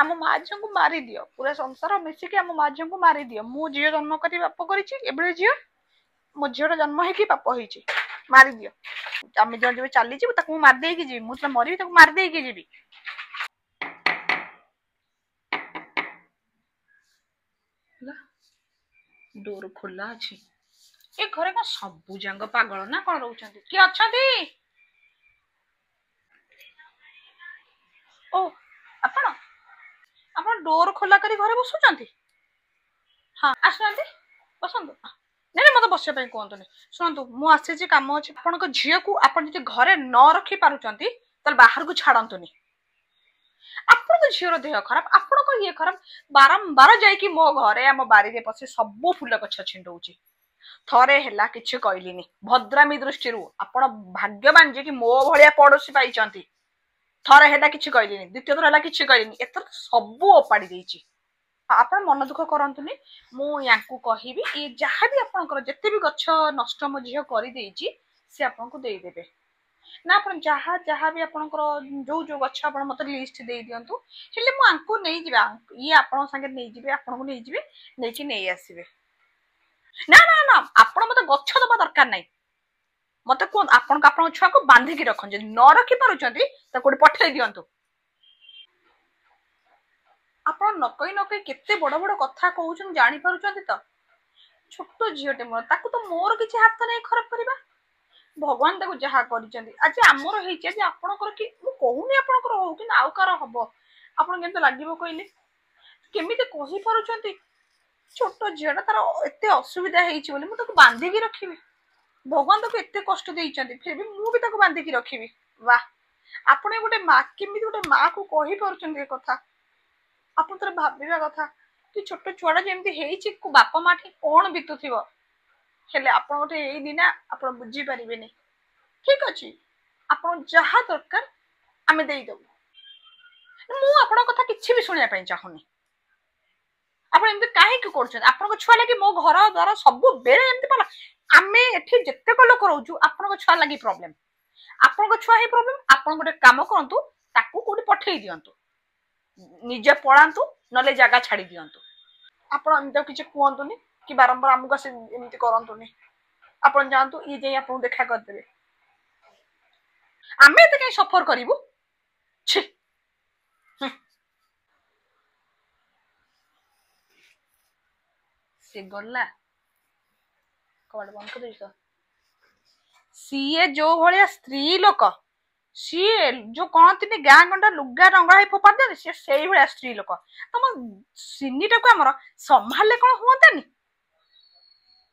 आम माँ झी को मारी दियो पूरा संसार मिसिकी आम माँ झी को मारी दियो मु झील जन्म कर पाप कर झील मो झील जन्म है पाप हो मारी दियो आम जब चली मारदे जी मुझे मरी मारदे जी डोर खोला अच्छी ए घरे कौन सबू जांग पागल ना कौन रोचंती किए अछंती ओ आपण आपण डोर खोला करी घरे बसुचंती हाँ आसुनांती बसंतु नहीं नहीं मत बसिया कहतुनि शुणु मु आसी कम अच्छे आपण झील को आप घरे न रखी पारुचंती बाहर को छाड़तुनि आपण झीर देह खराब आपण ये खराब बारंबार जाइकी मो घरे आम बारी पशि सब फूल गछ छिंडौची थरे हैला किछि कहलिनी भद्रामी दृष्टि आपण भाग्यवान जे कि मो भलिया पड़ोसी पाइचंती थरे हैला किछि कहलिनी द्वितीय थर हैला किछि कहलिनी एतर सब ओपाड़ी देइची आपण मन दुख करंतुनी मु याकू कहिबी ए जहा भी आपनकर जत्ते भी गछ नष्ट म झियो करि देइची से आपन को देई देबे ना आपण जहा जहा भी आपनकर जो जो गछ आपण मते लिस्ट देई दियंतु हेले मु आंको नै जिबा ये आपण संगे नै जिबे आपण को नै जिबे नै कि नै आसीबे ना ना ना आपण मते गछ दबा दरकार नै मते कोन आपण आपण छुआ को बांधी की रखन जे न रखी पारुचंती त कोडी पठै दियंतु आपण नकई नकई केते बड़ बड़ कथा कहउछन जानि पारुचंती त छोट झियोटे मोर ताकू तो मोर किछि हाथ नै खराब करबा भगवान ताकू जहा करिचंती आज हमर हेइचे जे आपनकर कि मु कहूनी आपनकर हो कि आउ कार हबो आपण केनते लागिबो कइले केमिते कहि पारुचंती छोट झियोटा तार एते असुविधा हेइची बोली मु ताकू बांधी की रखिबी भगवान ताकू एते कष्ट देइचंती फिर भी मु भी ताकू बांधी की रखिबी वाह आपण गोटे माँ केमिते गोटे माँ को कहि पारुचंती ए कथा आपण तर भाबिबा कथा कि छोट छुआटा जेमती हेइची को बापा माठी कोन बितुथिबो हेले आपण गोटे एई दिना आपण बुझी परिबेनी ठीक अछि आपण जहा दरकार आमे देई दबु मु आपण कथा किछि भी सुनिया पई चाहुनी आपण एमते काहे कि करछन आपण को छुआ लागि मो घर द्वार सब बेले एमते पला आमे एठी जत्ते को लोक रहउछु आपण को छुआ लागि प्रॉब्लम आपण को छुआ हे प्रॉब्लम आपण गोटे काम करंतु ताकू कोडी पठेई दियंतु निजे पळांतु नले जागा छाडी दियंतु आपण एमते किछि कहंतुनी कि बारंबार हमको से एमते करंतुनी आपण जानतु ये जे आपण देखा कर देबे आमे एते कहीं सफर करिवु छी से गल्ला कड बंद कर देइछ सीए जो भलिया स्त्री लोक सी जो कहती गाँ गंडा लुगा रंगा फोपार दे सी से भाया स्त्री लोक तुम सिनीटा को आमर संभाले कौन हुआंतानी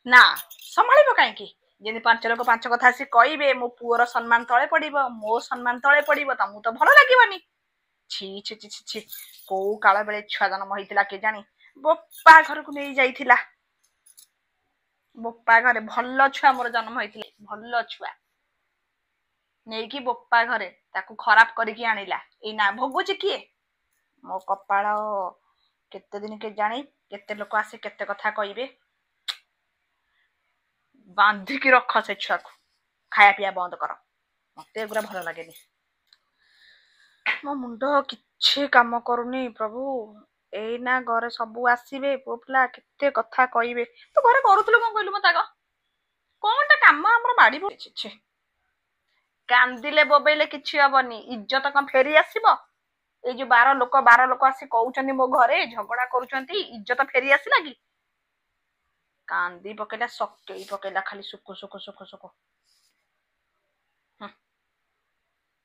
ना संभाल कहीं जमी 5 लोक 5 कथा सी कहे मो पुअर सम्मान तले पड़ो मो सम्मान तले पड़ो तुमको तो भल लगे छी छी छी छी छी कौ काल बेले छुआ जन्म होता के जानी बोपा घर को नहीं जाइथिला बोपा घरे भल छुआ मोर जन्म होता भल छुआ नहीं कि बोपा घरे ताकू खराब करके आनिला ए ना भोगुची किए मो कपाल केते दिन के जानी केते लोक आसे केते कथा कहिबे बांधी की रख से छुआ को खाया पिया बंद कर मते एगुरा भल लागेनी मो मुंड किछि काम करूनी प्रभु एना घरे सबू आसीबे पोपला केते कथा कहिबे तो घरे करूथलो कोन कहलु मता कोनटा काम हमर बाड़ी छे कांदिले बोबेले किछि हबनी इज्जत कम फेरी आसीबो ए जो 12 लोक आसी कहउचंदी मो घरे झगड़ा करूचंती इज्जत फेरी आसीला कि कांदी पकेला सकेई पकेला खाली सुको सुको सुको सुको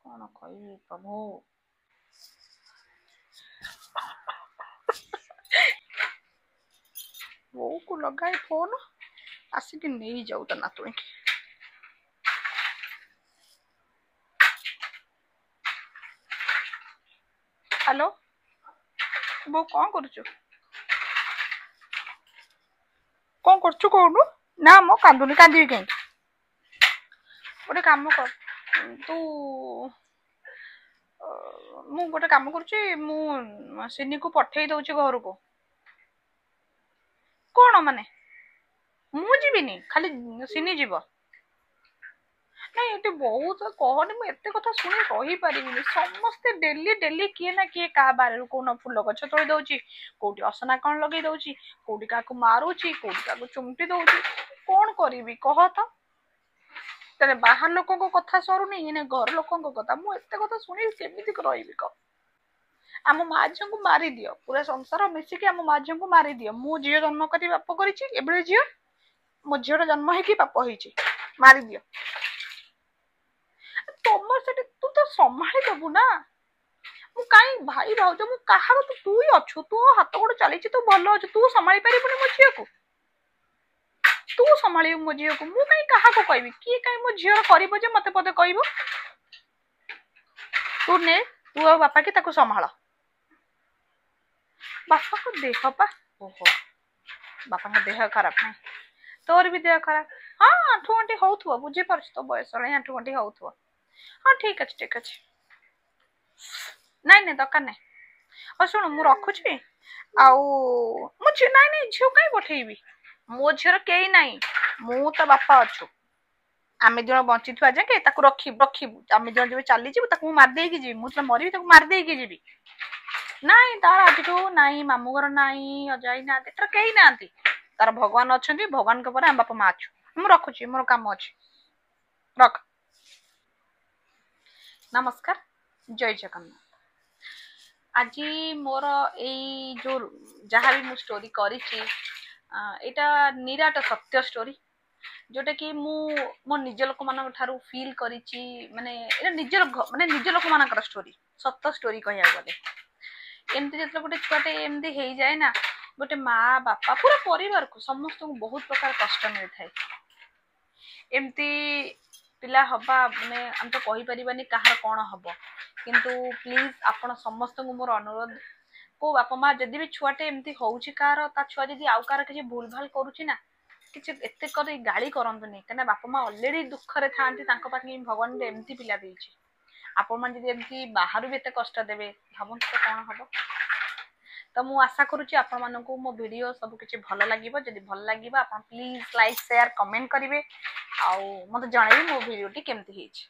कौन कही प्रभु वो को लगाए फोन आसिक नहीं जाऊ तो नातुणी की हेलो वो कौन करूचु कौन करछु कहनु ना मो कांदुनी कांदी कहीं गोटे काम कर तू मु गोटे काम करुची मु सिनी को पठेई दउची घर को कौन माने मु जीविनी खाली सिनी जीव ନାଇଁ ଏଠି ବହୁତ କହନି, ମୁଁ ଏତେ କଥା ଶୁଣି ରହିପାରିବିନି। ସମସ୍ତେ ଡେଲି ଡେଲି କିଏ ନା କିଏ କାହା ବାରିରୁ କୋଉ ଫୁଲ ଗଛ ତୋଳି ଦଉଛି, କୋଉଠି ଅସନା କଣ ଲଗେଇ ଦଉଛି, କୋଉଠି କାହାକୁ ମାରୁଛି, କୋଉଠି କାହାକୁ ଚୁମ୍ଟି ଦଉଛି। କଣ କରିବି କହ ତ? ତାହେଲେ ବାହାର ଲୋକଙ୍କ କଥା ସରୁନି, ଏଇନେ ଘର ଲୋକଙ୍କ କଥା। ମୁଁ ଏତେ କଥା ଶୁଣି କେମିତି ରହିବି କହ? ଆମ ମା ଝିଅଙ୍କୁ ମାରିଦିଅ, ପୁରା ସଂସାର ମିଶିକି ଆମ ମା ଝିଅଙ୍କୁ ମାରିଦିଅ। ମୁଁ ଝିଅ ଜନ୍ମ କରି ବାପ କରିଛି, ଏଭଳି ଝିଅ ମୋ ଝିଅଟା ଜନ୍ମ ହେଇକି ପାପ ହେଇଛି, ମାରିଦିଅ। ତମର ସେଠି ତୁ ତ ସମ୍ଭାଳି ଦବୁ ନା। ମୁଁ କାହିଁ ଭାଇ ଭାଉଜ, ମୁଁ କାହାର? ତୁ ହିଁ ଅଛୁ, ତୁ ହାତ ଗୋଡ ଚାଲିଛି, ତୁ ଭଲ ଅଛୁ, ତୁ ସମ୍ଭାଳି ପାରିବୁନି ମୋ ଝିଅକୁ? ତୁ ସମ୍ଭାଳିବୁ ମୋ ଝିଅକୁ, ମୁଁ କାହିଁ କାହାକୁ କହିବି? କିଏ କାହିଁ ମୋ ଝିଅର କରିବ ଯେ ମତେ ପଦେ କହିବ? ତୁ ନେ, ତୁ ଆଉ ବାପା କି ତାକୁ ସମ୍ଭାଳ। ବାପାଙ୍କ ଦେହ ପା, ଓହୋ, ବାପାଙ୍କ ଦେହ ଖରାପ ନାହିଁ, ତୋର ବି ଦେହ ଖରାପ। ହଁ ଆଣ୍ଠୁ ଗଣ୍ଠି ହଉଥିବ, ବୁଝିପାରୁଛି, ତୋ ବୟସ ହେଲାଣି, ଆଣ୍ଠୁ ଗଣ୍ଠି ହଉଥିବ। ହଁ ଠିକ ଅଛି, ଠିକ ଅଛି। ନାଇଁ ନାଇଁ ଦରକାର ନାହିଁ। ହଉ ଶୁଣୁ, ମୁଁ ରଖୁଛି। ଆଉ ମୁଁ ନାଇଁ ନାଇଁ, ଝିଅ କାହିଁ ପଠେଇବି? ମୋ ଝିଅର କେହି ନାହିଁ, ମୁଁ ତା ବାପା ଅଛୁ। ଆମେ ଦିଜଣ ବଞ୍ଚିଥିବା ଯାକେ ତାକୁ ରଖିବୁ। ଆମେ ଦିଜଣ ଯେବେ ଚାଲିଯିବୁ ତାକୁ ମୁଁ ମାରିଦେଇକି ଯିବି। ମୁଁ ଯେତେବେଳେ ମରିବି ତାକୁ ମାରିଦେଇକି ଯିବି। ନାଇଁ, ତାର ଆଜିଠୁ ନାଇଁ, ମାମୁଁ ଘର ନାହିଁ, ଅଜା ଆଈ ନାହାନ୍ତି, ତାର କେହି ନାହାନ୍ତି। ତାର ଭଗବାନ ଅଛନ୍ତି, ଭଗବାନଙ୍କ ପରେ ଆମ ବାପା ମା ଅଛୁ। ମୁଁ ରଖୁଛି, ମୋର କାମ ଅଛି। ରଖ। ନମସ୍କାର, ଜୟ ଜଗନ୍ନାଥ। ଆଜି ମୋର ଏଇ ଯୋଉ ଯାହାବି ମୁଁ ଷ୍ଟୋରି କରିଛି, ଏଇଟା ନିରାଟ ସତ୍ୟ ଷ୍ଟୋରି, ଯୋଉଟା କି ମୁଁ ମୋ ନିଜ ଲୋକମାନଙ୍କ ଠାରୁ ଫିଲ୍ କରିଛି। ମାନେ ଏଇଟା ନିଜ ଲୋକମାନଙ୍କର ଷ୍ଟୋରି, ସତ ଷ୍ଟୋରି କହିବାକୁ ଗଲେ। ଏମିତି ଯେତେବେଳେ ଗୋଟେ ଛୁଆଟେ ଏମିତି ହେଇଯାଏ ନା, ଗୋଟେ ମା ବାପା ପୁରା ପରିବାରକୁ ସମସ୍ତଙ୍କୁ ବହୁତ ପ୍ରକାର କଷ୍ଟ ମିଳିଥାଏ। ଏମିତି ପିଲା ହବା ମାନେ ଆମେ ତ କହିପାରିବାନି କାହାର କଣ ହବ, କିନ୍ତୁ ପ୍ଲିଜ ଆପଣ ସମସ୍ତଙ୍କୁ ମୋର ଅନୁରୋଧ, କୋଉ ବାପା ମା ଯଦି ବି ଛୁଆଟେ ଏମିତି ହଉଛି କାହାର, ତା ଛୁଆ ଯଦି ଆଉ କାହାର କିଛି ଭୁଲ ଭାଲ କରୁଛି ନା, କିଛି ଏତେ କରି ଗାଳି କରନ୍ତୁନି। କାହିଁକିନା ବାପା ମା ଅଲରେଡି ଦୁଃଖରେ ଥାଆନ୍ତି, ତାଙ୍କ ପାଖେ ଭଗବାନ ଏମିତି ପିଲା ଦେଇଛି। ଆପଣ ମାନେ ଯଦି ଏମିତି ବାହାରୁ ବି ଏତେ କଷ୍ଟ ଦେବେ, ଭାବନ୍ତୁ ତ କଣ ହବ। ତ ମୁଁ ଆଶା କରୁଛି ଆପଣ ମାନଙ୍କୁ ମୋ ଭିଡିଓ ସବୁ କିଛି ଭଲ ଲାଗିବ। ଯଦି ଭଲ ଲାଗିବ ଆପଣ ପ୍ଲିଜ ଲାଇକ୍ ସେୟାର କମେଣ୍ଟ କରିବେ, ଆଉ ମତେ ଜଣେଇବେ ମୋ ଭିଡିଓଟି କେମିତି ହେଇଛି।